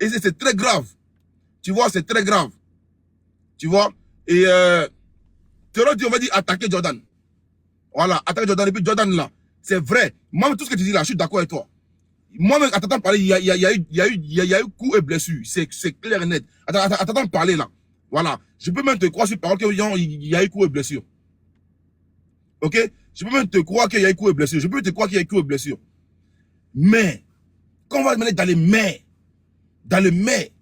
Et c'est très grave. Tu vois, c'est très grave. Tu vois. Et tu aurais dit, on va dire, attaquer Jordan. Voilà, attaquer Jordan. Et puis Jordan, là, c'est vrai. Moi, tout ce que tu dis là, je suis d'accord avec toi. Moi-même, à t'entendre parler, il y a eu coups et blessures. C'est clair et net. À t'entendre parler, là. Voilà. Je peux même te croire sur parole qu'il y a eu coups et blessures. Ok? Je peux même te croire qu'il y a eu coups et blessures. Je peux te croire qu'il y a eu coups et blessures. Mais, quand on va mener dans les mais,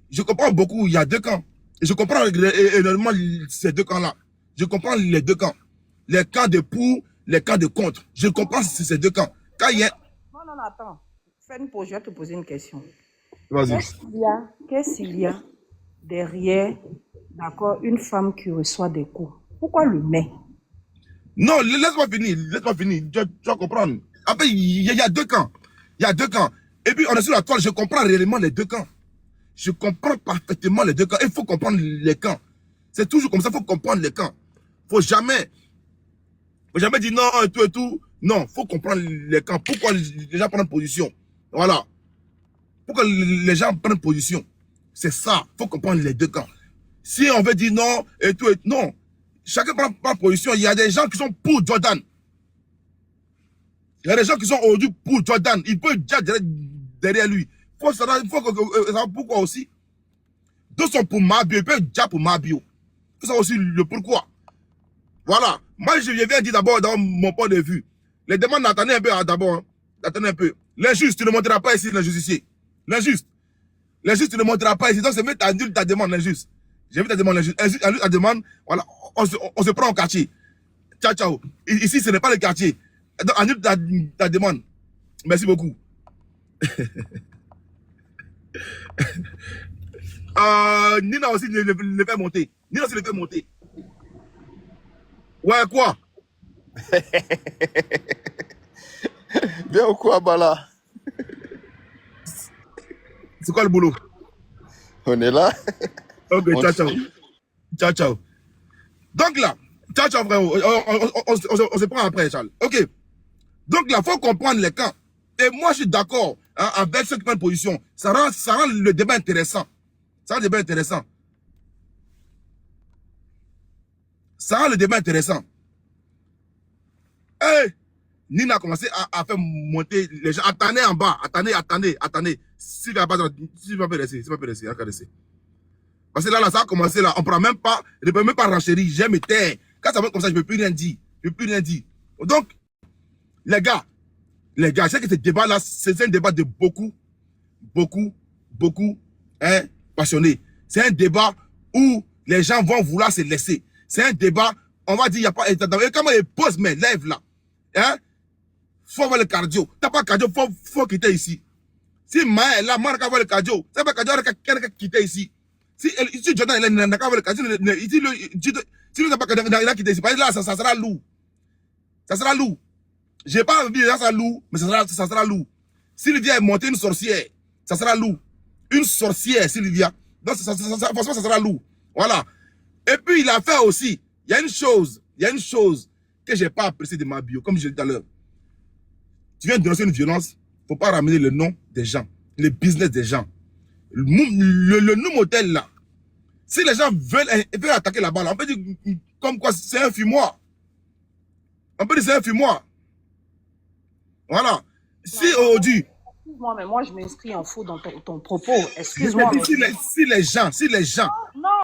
je comprends beaucoup, il y a deux camps. Et je comprends énormément ces deux camps-là. Je comprends les deux camps. Les camps de pour, les camps de contre. Je comprends ces deux camps. Quand il y a... Non, attends. Je vais te poser une question. Vas-y. Qu'est-ce qu'il y a derrière, d'accord, une femme qui reçoit des coups? Pourquoi le mais? Non, laisse-moi finir. Laisse-moi finir. Tu vas comprendre. Après, il y a deux camps. Il y a deux camps. Et puis, on est sur la toile, je comprends réellement les deux camps. Je comprends parfaitement les deux camps. Il faut comprendre les camps. C'est toujours comme ça, il faut comprendre les camps. Faut jamais dire non, et tout. Non, il faut comprendre les camps. Pourquoi les gens prennent position. Voilà. Pourquoi les gens prennent position. C'est ça. Il faut comprendre les deux camps. Si on veut dire non, et tout, non. Chacun prend position. Il y a des gens qui sont pour Jordan. Il y a des gens qui sont aujourd'hui pour Jordan. Ils peuvent déjà derrière lui. Il faut savoir pourquoi aussi. D'autres sont pour Mabio. Ils peuvent déjà pour Mabio. Il faut savoir aussi le pourquoi. Voilà. Moi, je viens dire d'abord dans mon point de vue. Les demandes, attendez un peu d'abord. Hein. Attendez un peu. L'injuste, tu ne montreras pas ici l'injusticier. L'injuste. L'injuste, tu ne montreras pas ici. Donc, c'est même ta demande, l'injuste. J'ai vu ta demande, l'injuste. Annule ta demande. Voilà. On se prend au quartier. Ciao, ciao. Ici, ce n'est pas le quartier. Donc, annule ta demande. Merci beaucoup. Nina aussi le fait monter. Nina aussi le fait monter. Ouais, quoi? Bien ou quoi, Bala? C'est quoi le boulot? On est là. Ok, ciao, ciao. Ciao, ciao. Donc là, ciao, ciao, frérot. On se prend après, Charles. Ok. Donc là, il faut comprendre les camps. Et moi, je suis d'accord hein, avec ceux qui prennent position. Ça rend le débat intéressant. Ça rend le débat intéressant. Ça rend le débat intéressant. Hey, Nina a commencé à faire monter les gens. Attendez en bas. Attendez. S'il va pas laisser, regardez. Parce que là, ça a commencé là. On ne peut même pas renchérir. J'aime me taire. Quand ça va comme ça, je ne peux plus rien dire. Donc, les gars, je sais que ce débat-là, c'est un débat de beaucoup hein, passionnés. C'est un débat où les gens vont vouloir se laisser. C'est un débat, on va dire, il n'y a pas... Et comment ils posent mes lèvres là, hein, faut avoir le cardio. T'as pas le cardio, faut quitter ici. Si Maë est là, moi, on va avoir le cardio. C'est pas le cardio, on va quitter ici. Si Jordan il n'a pas avoir le cardio, si il n'a pas le cardio, il a quitté ici. Là, ça sera lourd. Ça sera lourd. J'ai pas envie de dire ça lourd, mais ça sera lourd. Sylvia est montée une sorcière, ça sera lourd. Une sorcière, Sylvia. Donc, forcément, ça sera lourd. Voilà. Et puis, il a fait aussi, il y a une chose que je n'ai pas appréciée de ma bio, comme je l'ai dit tout à l'heure. Tu viens de dénoncer une violence, il ne faut pas ramener le nom des gens, le business des gens. Le nom modèle là, si les gens veulent attaquer la balle, on peut dire comme quoi c'est un fumoir. On peut dire c'est un fumoir. Voilà. Si aujourd'hui... Excuse-moi, mais moi je m'inscris en faux dans ton propos. Excuse-moi. Si les gens... Non.